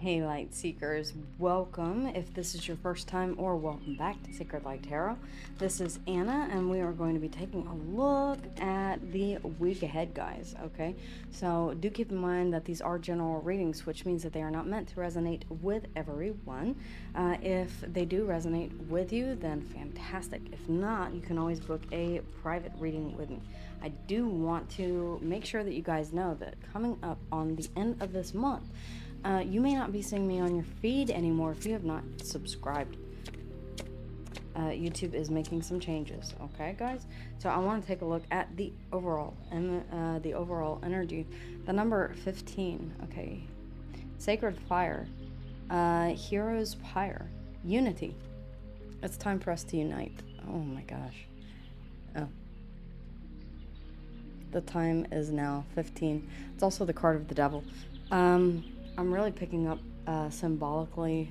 Hey, Light Seekers, welcome. If this is your first time, or welcome back to Sacred Light Tarot. This is Anna, and we are going to be taking a look at the week ahead, guys. Okay, so do keep in mind that these are general readings, which means that they are not meant to resonate with everyone. If they do resonate with you, then fantastic. If not, you can always book a private reading with me. I do want to make sure that you guys know that coming up on the end of this month, you may not be seeing me on your feed anymore if you have not subscribed. YouTube is making some changes, okay, guys? So I want to take a look at the overall and the overall energy. The number 15, okay. Sacred Fire, Hero's Pyre, Unity. It's time for us to unite. Oh my gosh. Oh. The time is now 15. It's also the card of the devil. I'm really picking up symbolically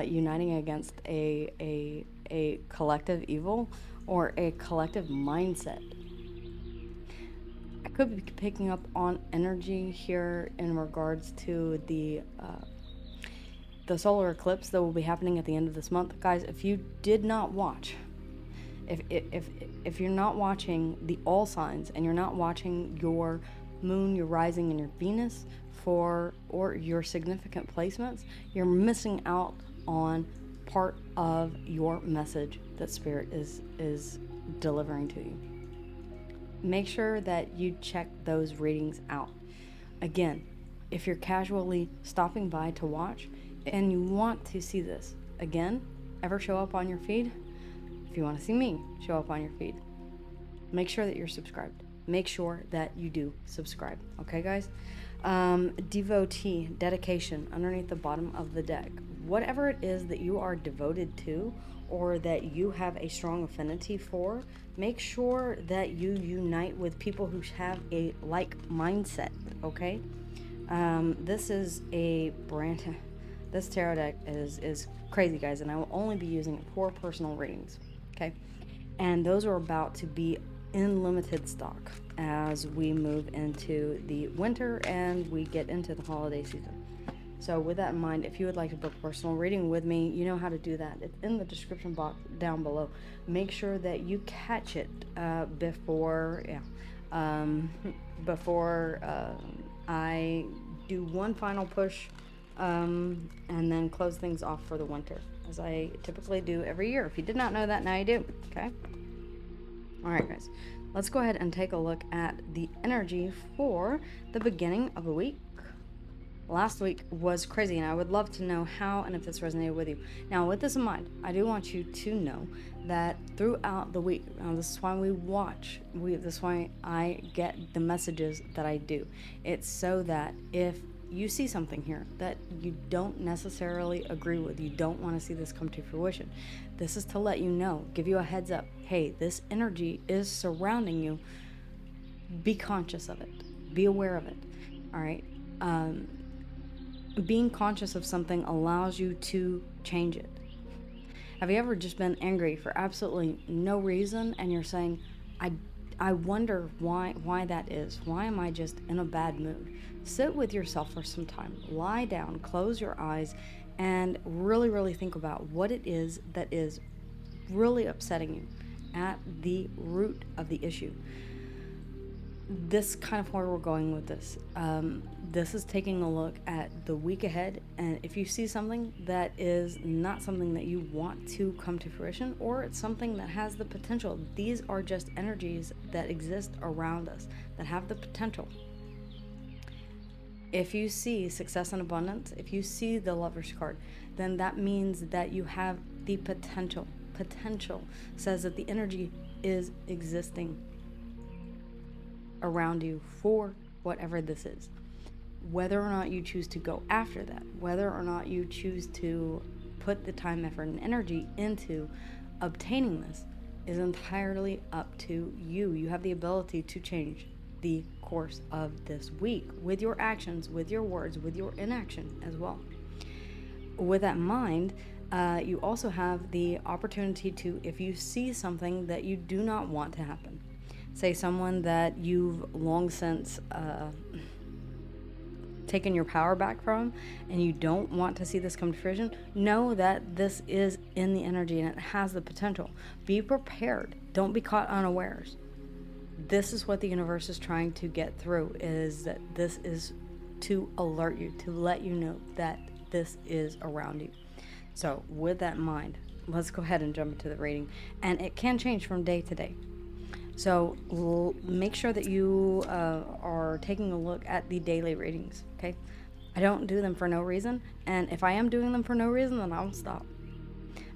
uniting against a collective evil or a collective mindset. I could be picking up on energy here in regards to the solar eclipse that will be happening at the end of this month. Guys, if you did not watch, if you're not watching the all signs and you're not watching your moon, your rising, and your Venus or your significant placements, you're missing out on part of your message that Spirit is delivering to you. Make sure that you check those readings out. Again, if you're casually stopping by to watch and you want to see this again ever show up on your feed, if you want to see me show up on your feed, make sure that you're subscribed. Make sure that you do subscribe. Okay, guys? Devotee, dedication, underneath the bottom of the deck. Whatever it is that you are devoted to or that you have a strong affinity for, make sure that you unite with people who have a like mindset, okay? This is a brand... This tarot deck is crazy, guys, and I will only be using it for personal readings, okay? And those are about to be in limited stock as we move into the winter and we get into the holiday season. So with that in mind, if you would like to book a personal reading with me, you know how to do that. It's in the description box down below. Make sure that you catch it before I do one final push and then close things off for the winter, as I typically do every year. If you did not know that, now you do, okay? All right, guys, let's go ahead and take a look at the energy for the beginning of the week. Last week was crazy, and I would love to know how and if this resonated with you. Now, with this in mind, I do want you to know that throughout the week, this is why we watch, this is why I get the messages that I do. It's so that if you see something here that you don't necessarily agree with, you don't want to see this come to fruition, this is to let you know, give you a heads up. Hey, this energy is surrounding you. Be conscious of it. Be aware of it. All right. Being conscious of something allows you to change it. Have you ever just been angry for absolutely no reason and you're saying, I wonder why that is. Why am I just in a bad mood? Sit with yourself for some time. Lie down, close your eyes, and really, really think about what it is that is really upsetting you at the root of the issue. This kind of where we're going with this. This is taking a look at the week ahead, and if you see something that is not something that you want to come to fruition, or it's something that has the potential, these are just energies that exist around us that have the potential. If you see success and abundance, if you see the Lover's card, then that means that you have the potential. Potential says that the energy is existing around you for whatever this is. Whether or not you choose to go after that, whether or not you choose to put the time, effort, and energy into obtaining this is entirely up to you. You have the ability to change the course of this week with your actions, with your words, with your inaction as well. With that in mind, you also have the opportunity to, if you see something that you do not want to happen, say someone that you've long since taken your power back from and you don't want to see this come to fruition, know that this is in the energy and it has the potential. Be prepared. Don't be caught unawares. This is what the universe is trying to get through, is that this is to alert you, to let you know that this is around you. So with that in mind, let's go ahead and jump into the reading. And it can change from day to day. So make sure that you are taking a look at the daily readings, okay? I don't do them for no reason. And if I am doing them for no reason, then I'll stop.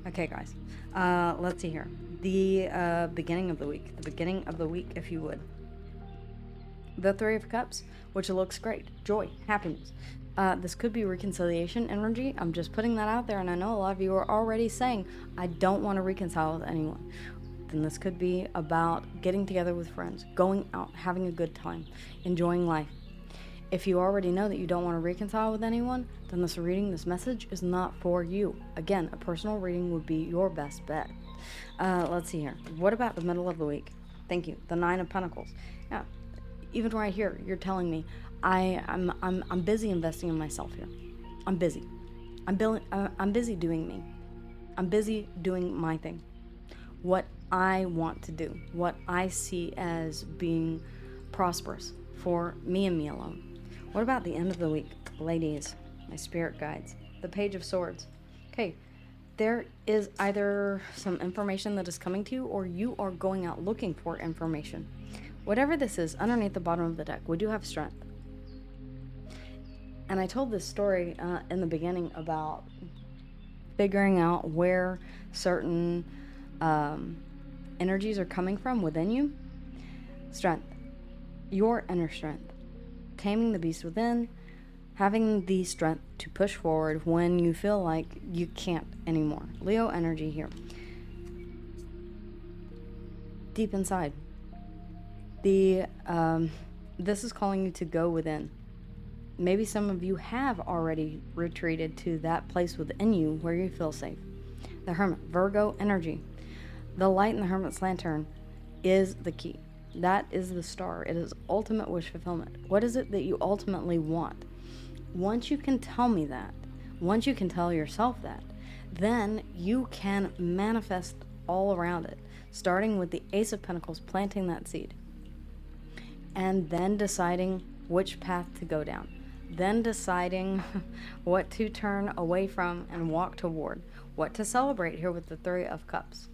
Okay, guys. Let's see here. The beginning of the week. The beginning of the week, if you would. The Three of Cups, which looks great. Joy, happiness. This could be reconciliation energy. I'm just putting that out there, and I know a lot of you are already saying, I don't want to reconcile with anyone. Then this could be about getting together with friends, going out, having a good time, enjoying life. If you already know that you don't want to reconcile with anyone, then this reading, this message is not for you. Again, a personal reading would be your best bet. Let's see here. What about the middle of the week? Thank you. The Nine of Pentacles. Now, even right here, you're telling me I'm busy investing in myself here. I'm busy. I'm busy doing me. I'm busy doing my thing. What I want to do. What I see as being prosperous for me and me alone. What about the end of the week? Ladies, my spirit guides. The Page of Swords. Okay, there is either some information that is coming to you, or you are going out looking for information. Whatever this is, underneath the bottom of the deck, we do have strength. And I told this story in the beginning about figuring out where certain energies are coming from within you. Strength. Your inner strength. Taming the beast within. Having the strength to push forward when you feel like you can't anymore. Leo energy here. Deep inside. This is calling you to go within. Maybe some of you have already retreated to that place within you where you feel safe. The Hermit, Virgo energy. The light in the Hermit's lantern is the key. That is the star. It is ultimate wish fulfillment. What is it that you ultimately want? Once you can tell me that, once you can tell yourself that, then you can manifest all around it, starting with the Ace of Pentacles, planting that seed, and then deciding which path to go down, then deciding what to turn away from and walk toward, what to celebrate here with the Three of Cups.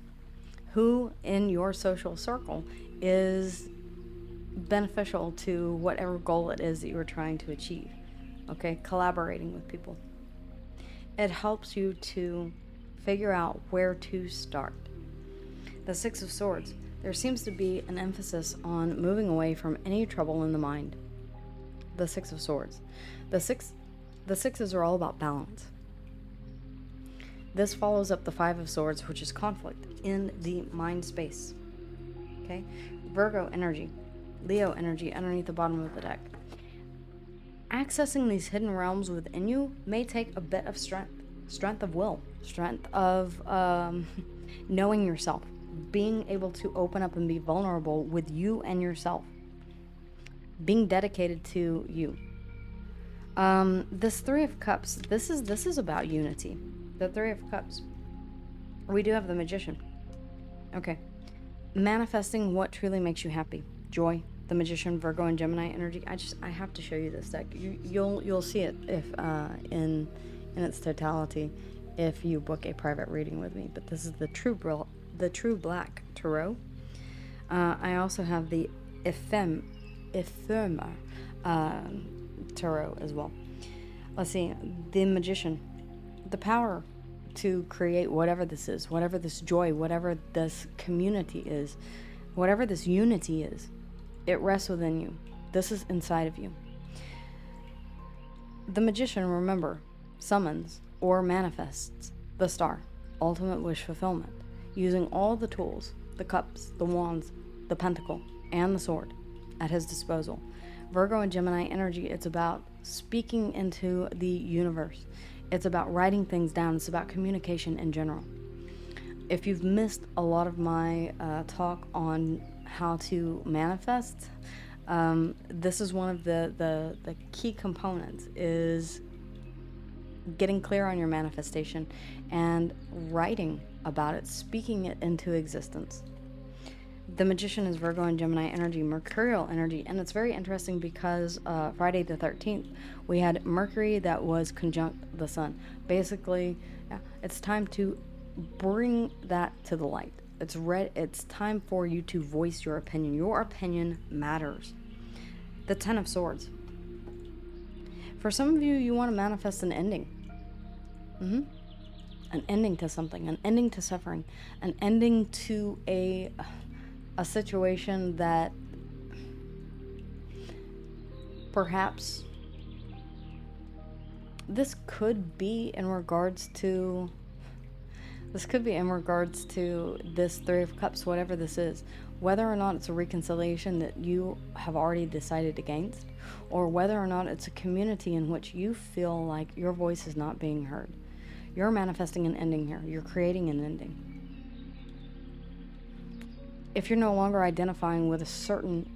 Who in your social circle is beneficial to whatever goal it is that you are trying to achieve. Okay, collaborating with people. It helps you to figure out where to start. The Six of Swords. There seems to be an emphasis on moving away from any trouble in the mind. The Six of Swords. The sixes are all about balance. This follows up the Five of Swords, which is conflict in the mind space. Okay? Virgo energy. Leo energy underneath the bottom of the deck. Accessing these hidden realms within you may take a bit of strength of will, strength of knowing yourself, being able to open up and be vulnerable with you and yourself, being dedicated to you. This Three of Cups, this is about unity. The Three of Cups. We do have the Magician. Okay. Manifesting what truly makes you happy. Joy. The Magician, Virgo, and Gemini energy. I have to show you this deck. You'll see it if in its totality if you book a private reading with me. But this is the True Black Tarot. I also have the Ephemer Tarot as well. Let's see. The Magician. The power to create whatever this is, whatever this joy, whatever this community is, whatever this unity is. It rests within you. This is inside of you. The Magician, remember, summons or manifests the star, ultimate wish fulfillment, using all the tools, the cups, the wands, the pentacle, and the sword at his disposal. Virgo and Gemini energy, it's about speaking into the universe. It's about writing things down. It's about communication in general. If you've missed a lot of my talk on how to manifest, This is one of the key components is getting clear on your manifestation and writing about it, speaking it into existence. The Magician is Virgo and Gemini energy, Mercurial energy, and it's very interesting because Friday the 13th, we had Mercury that was conjunct the Sun. Basically, it's time to bring that to the light. It's time for you to voice your opinion. Your opinion matters. The Ten of Swords. For some of you, you want to manifest an ending. An ending to something, an ending to suffering, an ending to a situation that perhaps this could be in regards to this Three of Cups, whatever this is, whether or not it's a reconciliation that you have already decided against, or whether or not it's a community in which you feel like your voice is not being heard. You're manifesting an ending here. You're creating an ending. If you're no longer identifying with a certain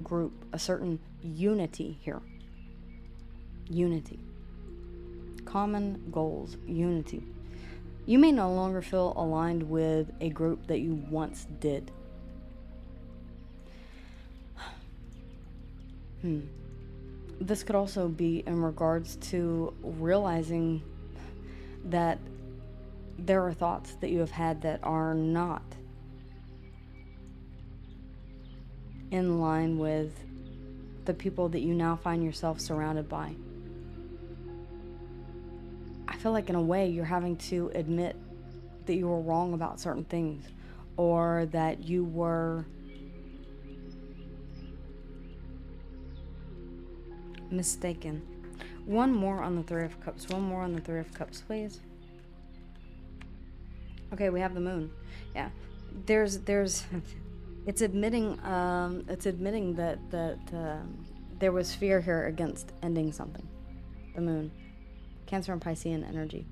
group, a certain unity here, unity, common goals, unity, you may no longer feel aligned with a group that you once did. This could also be in regards to realizing that there are thoughts that you have had that are not in line with the people that you now find yourself surrounded by. I feel like in a way you're having to admit that you were wrong about certain things, or that you were mistaken. One more on the Three of Cups. One more on the Three of Cups, please. Okay, we have the Moon. Yeah. There's it's admitting that there was fear here against ending something. The Moon. Cancer and Piscean energy.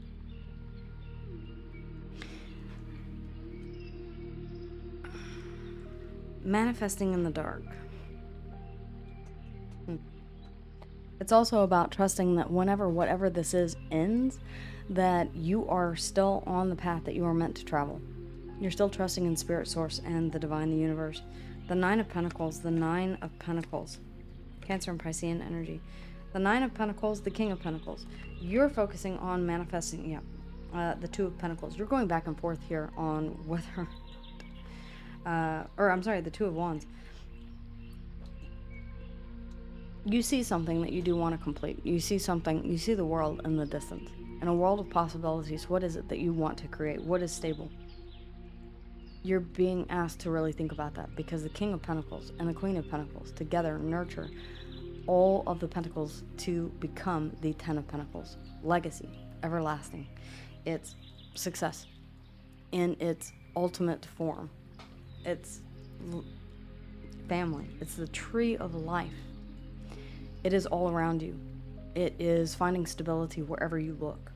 Manifesting in the dark. It's also about trusting that whatever this is ends, that you are still on the path that you are meant to travel. You're still trusting in Spirit Source and the Divine, the Universe. The Nine of Pentacles, the Nine of Pentacles. Cancer and Piscean energy. The Nine of Pentacles, the King of Pentacles. You're focusing on manifesting, the Two of Pentacles. You're going back and forth here on whether, the Two of Wands. You see something that you do want to complete. You see the world in the distance. In a world of possibilities, what is it that you want to create? What is stable? You're being asked to really think about that, because the King of Pentacles and the Queen of Pentacles together nurture all of the pentacles to become the Ten of Pentacles. Legacy, everlasting. It's success in its ultimate form. It's family. It's the tree of life. It is all around you. It is finding stability wherever you look.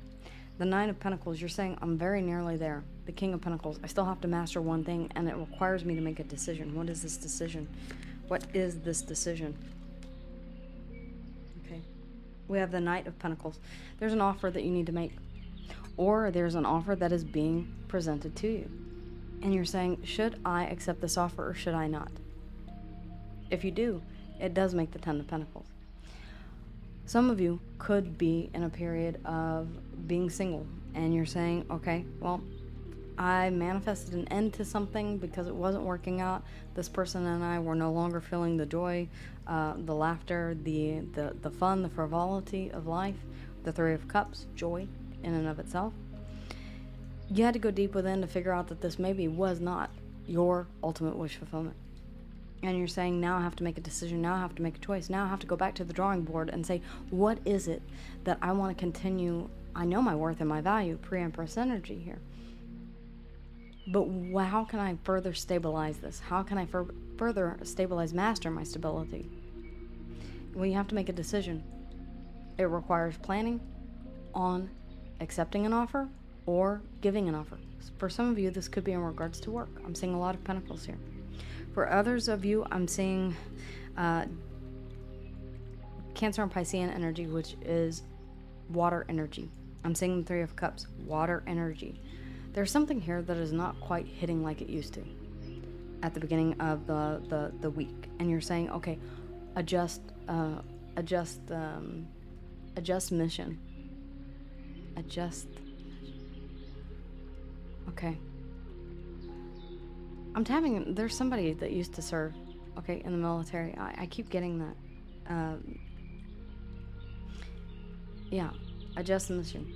The Nine of Pentacles, you're saying, I'm very nearly there. The King of Pentacles, I still have to master one thing, and it requires me to make a decision. What is this decision? What is this decision? Okay. We have the Knight of Pentacles. There's an offer that you need to make. Or there's an offer that is being presented to you. And you're saying, should I accept this offer or should I not? If you do, it does make the Ten of Pentacles. Some of you could be in a period of being single, and you're saying, okay, well, I manifested an end to something because it wasn't working out. This person and I were no longer feeling the joy, the laughter, the fun, the frivolity of life, the Three of Cups, joy in and of itself. You had to go deep within to figure out that this maybe was not your ultimate wish fulfillment. And you're saying, now I have to make a decision, now I have to make a choice, now I have to go back to the drawing board and say, what is it that I want to continue? I know my worth and my value, pre-Empress energy here. But how can I further stabilize this? How can I further stabilize, master my stability? Well, you have to make a decision. It requires planning on accepting an offer or giving an offer. For some of you, this could be in regards to work. I'm seeing a lot of pentacles here. For others of you, I'm seeing Uh, Cancer and Piscean energy, which is water energy. I'm seeing the Three of Cups, water energy. There's something here that is not quite hitting like it used to at the beginning of the week. And you're saying, okay, adjust, adjust, adjust mission. Adjust. Okay. There's somebody that used to serve, okay, in the military. I keep getting that. Yeah, adjust the mission.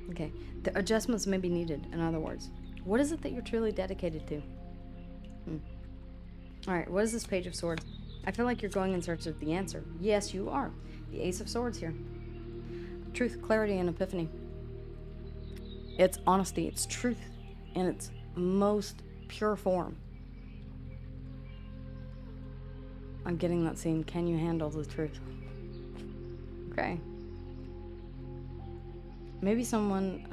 Okay, the adjustments may be needed, in other words. What is it that you're truly dedicated to? All right, what is this Page of Swords? I feel like you're going in search of the answer. Yes, you are. The Ace of Swords here. Truth, clarity, and epiphany. It's honesty. It's truth in its most pure form. I'm getting that scene. Can you handle the truth? Okay. Maybe someone...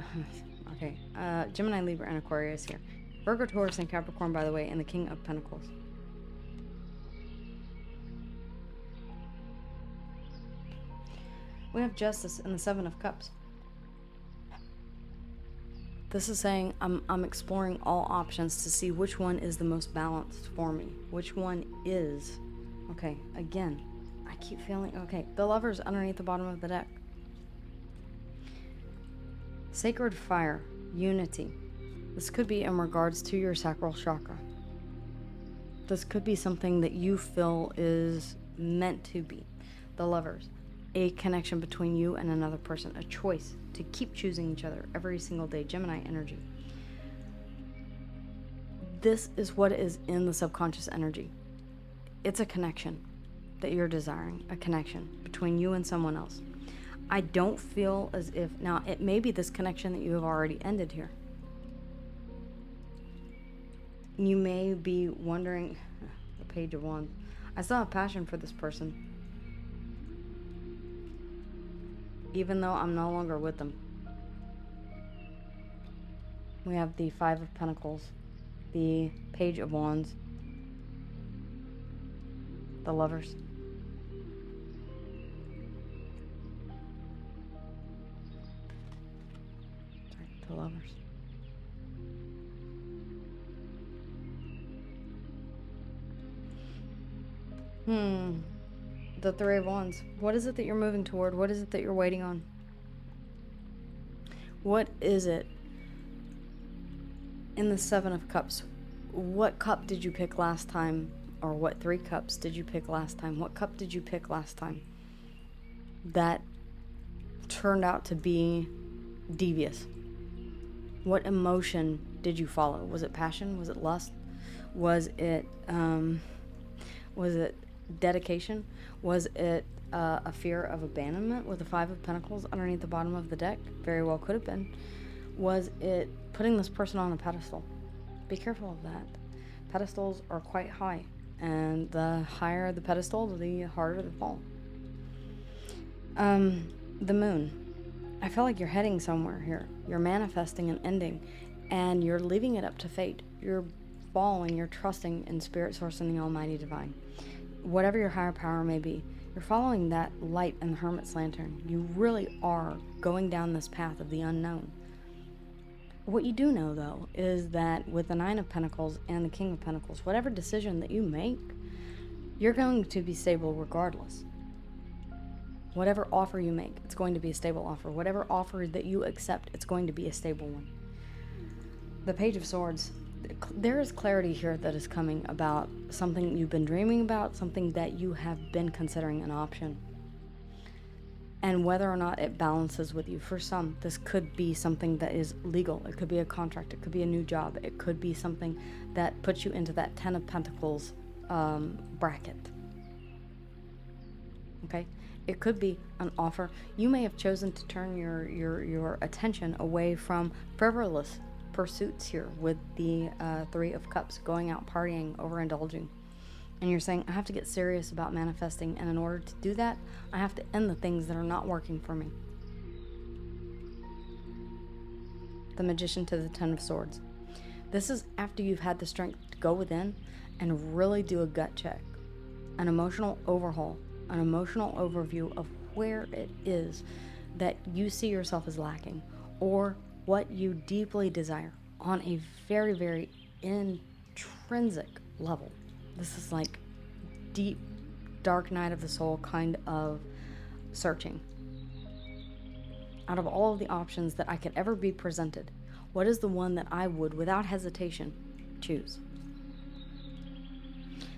Okay. Gemini, Libra, and Aquarius here. Virgo, Taurus, and Capricorn, by the way, and the King of Pentacles. We have Justice and the Seven of Cups. This is saying I'm exploring all options to see which one is the most balanced for me. Which one is... Okay, again, I keep feeling... Okay, the Lovers underneath the bottom of the deck. Sacred Fire, Unity. This could be in regards to your sacral chakra. This could be something that you feel is meant to be. The Lovers. A connection between you and another person. A choice to keep choosing each other every single day. Gemini energy. This is what is in the subconscious energy. It's a connection that you're desiring. A connection between you and someone else. I don't feel as if... Now, it may be this connection that you have already ended here. You may be wondering... The Page of Wands. I still have passion for this person. Even though I'm no longer with them. We have the Five of Pentacles, the Page of Wands, the Lovers. The Lovers. The Three of Wands. What is it that you're moving toward? What is it that you're waiting on? What is it in the Seven of Cups? What cup did you pick last time? Or what 3 cups did you pick last time? What cup did you pick last time that turned out to be devious? What emotion did you follow? Was it passion? Was it lust? Was it dedication? Was it a fear of abandonment with the Five of Pentacles underneath the bottom of the deck? Very well could have been. Was it putting this person on a pedestal? Be careful of that. Pedestals are quite high, and the higher the pedestal, the harder the fall. The Moon. I feel like you're heading somewhere here. You're manifesting an ending, and you're leaving it up to fate. You're following, you're trusting in Spirit Source and the Almighty Divine. Whatever your higher power may be, you're following that light in the Hermit's Lantern. You really are going down this path of the unknown. What you do know, though, is that with the Nine of Pentacles and the King of Pentacles, whatever decision that you make, you're going to be stable regardless. Whatever offer you make, it's going to be a stable offer. Whatever offer that you accept, it's going to be a stable one. The Page of Swords. There is clarity here that is coming about something you've been dreaming about, something that you have been considering an option. And whether or not it balances with you. For some, this could be something that is legal. It could be a contract. It could be a new job. It could be something that puts you into that Ten of Pentacles bracket. Okay? It could be an offer. You may have chosen to turn your attention away from frivolous pursuits here with the Three of Cups, going out partying, overindulging. And you're saying, I have to get serious about manifesting, and in order to do that, I have to end the things that are not working for me. The Magician to the Ten of Swords. This is after you've had the strength to go within and really do a gut check an emotional overhaul, an emotional overview of where it is that you see yourself as lacking, or what you deeply desire on a very, very intrinsic level. This is like deep, dark night of the soul kind of searching. Out of all of the options that I could ever be presented, what is the one that I would, without hesitation, choose?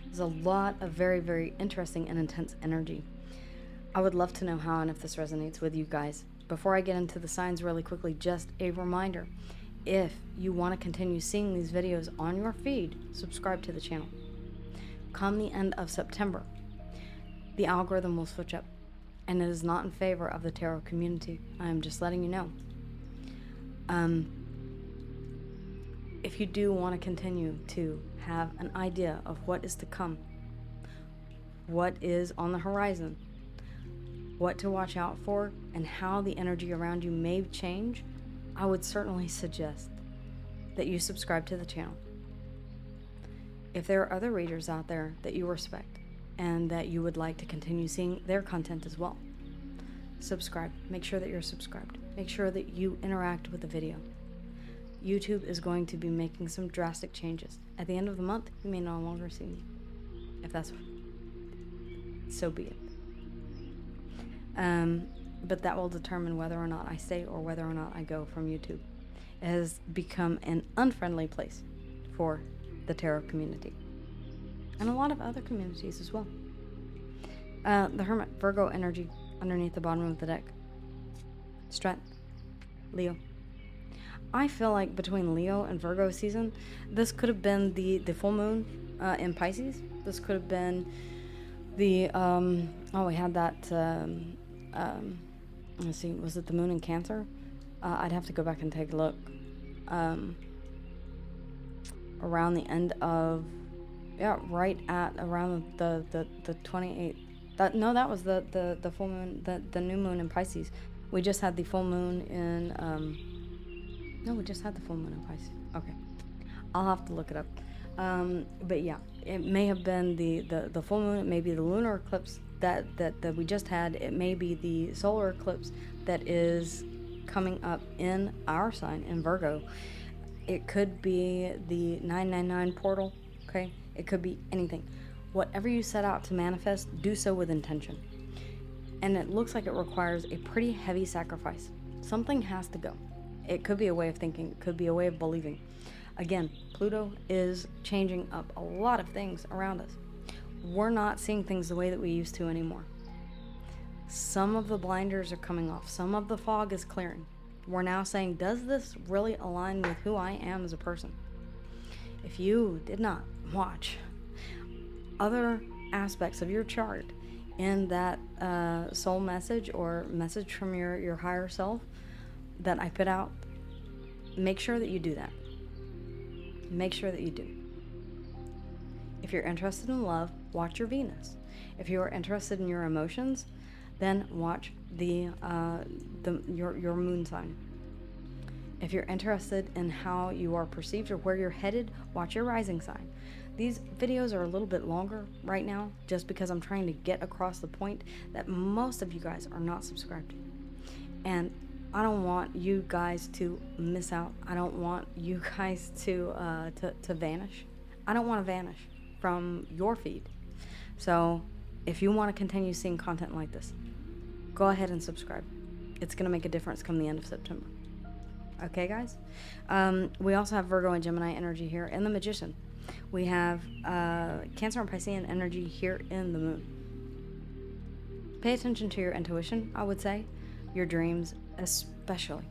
There's a lot of very, very interesting and intense energy. I would love to know how and if this resonates with you guys. Before I get into the signs really quickly, just a reminder. If you want to continue seeing these videos on your feed, subscribe to the channel. Come the end of September, the algorithm will switch up, and it is not in favor of the tarot community. I am just letting you know. If you do want to continue to have an idea of what is to come, what is on the horizon, what to watch out for, and how the energy around you may change, I would certainly suggest that you subscribe to the channel. If there are other readers out there that you respect and that you would like to continue seeing their content as well, subscribe. Make sure that you're subscribed. Make sure that you interact with the video. YouTube is going to be making some drastic changes. At the end of the month, you may no longer see me. If that's so be it. But that will determine whether or not I stay or whether or not I go from YouTube. It has become an unfriendly place for the tarot community and a lot of other communities as well. The Hermit, Virgo energy underneath the bottom of the deck. Strength, Leo. I feel like between Leo and Virgo season, this could have been the full moon in Pisces. This could have been the we had that let's see, was it the moon in Cancer? I'd have to go back and take a look. Around the end of, right at around the 28th. That was the full moon, the new moon in Pisces. We just had the full moon in no, we just had the full moon in Pisces. Okay, I'll have to look it up. But yeah, it may have been the full moon. It may be the lunar eclipse that we just had. It may be the solar eclipse that is coming up in our sign in Virgo. It could be the 999 portal. Okay, it could be anything. Whatever you set out to manifest, do so with intention. And it looks like it requires a pretty heavy sacrifice. Something has to go. It could be a way of thinking. It could be a way of believing. Again, Pluto is changing up a lot of things around us. We're not seeing things the way that we used to anymore. Some of the blinders are coming off. Some of the fog is clearing. We're now saying, does this really align with who I am as a person? If you did not watch other aspects of your chart in that soul message or message from your higher self that I put out, make sure that you do that. Make sure that you do. If you're interested in love, watch your Venus. If you are interested in your emotions, then watch your moon sign. If you're interested in how you are perceived or where you're headed, watch your rising sign. These videos are a little bit longer right now just because I'm trying to get across the point that most of you guys are not subscribed. And I don't want you guys to miss out. I don't want you guys to vanish. I don't want to vanish from your feed. So if you want to continue seeing content like this, go ahead and subscribe. It's going to make a difference come the end of September. Okay, guys? We also have Virgo and Gemini energy here in the Magician. We have Cancer and Piscean energy here in the Moon. Pay attention to your intuition, I would say. Your dreams especially.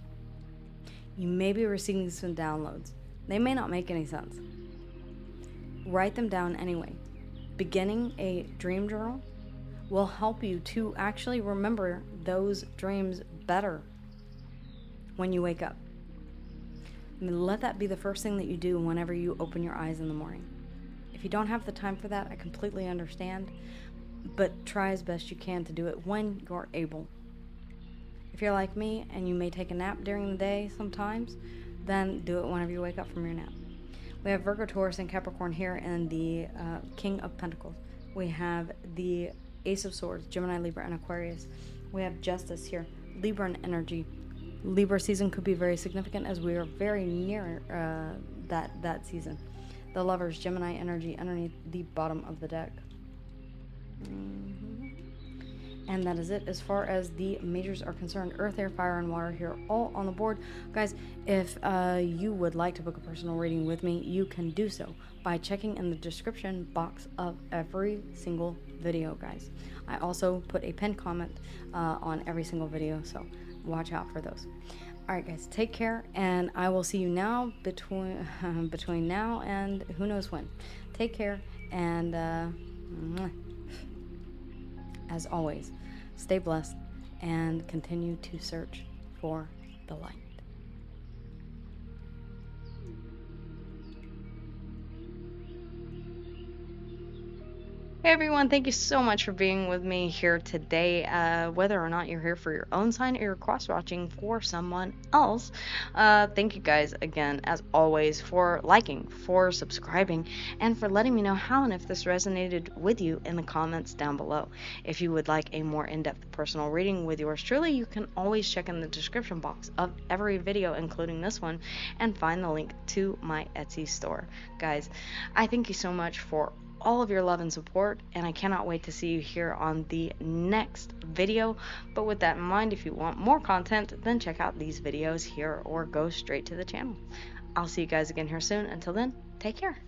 You may be receiving some downloads. They may not make any sense. Write them down anyway. Beginning a dream journal will help you to actually remember those dreams better when you wake up. I mean, let that be the first thing that you do whenever you open your eyes in the morning. If you don't have the time for that, I completely understand, but try as best you can to do it when you're able. If you're like me and you may take a nap during the day sometimes, then do it whenever you wake up from your nap. We have Virgo, Taurus, and Capricorn here in the King of Pentacles. We have the Ace of Swords, Gemini, Libra, and Aquarius. We have Justice here, Libra and energy. Libra season could be very significant as we are very near that season. The Lovers, Gemini energy underneath the bottom of the deck. And that is it as far as the majors are concerned. Earth, air, fire, and water here all on the board. Guys, if you would like to book a personal reading with me, you can do so by checking in the description box of every single video, guys. I also put a pinned comment on every single video, so watch out for those. All right, guys, take care, and I will see you now between now and who knows when. Take care, and as always, stay blessed and continue to search for the light. Hey everyone, thank you so much for being with me here today. Whether or not you're here for your own sign or you're cross-watching for someone else, thank you guys again, as always, for liking, for subscribing, and for letting me know how and if this resonated with you in the comments down below. If you would like a more in-depth personal reading with yours truly, you can always check in the description box of every video, including this one, and find the link to my Etsy store. Guys, I thank you so much for all of your love and support, and I cannot wait to see you here on the next video. But with that in mind, if you want more content, then check out these videos here or go straight to the channel. I'll see you guys again here soon. Until then, take care.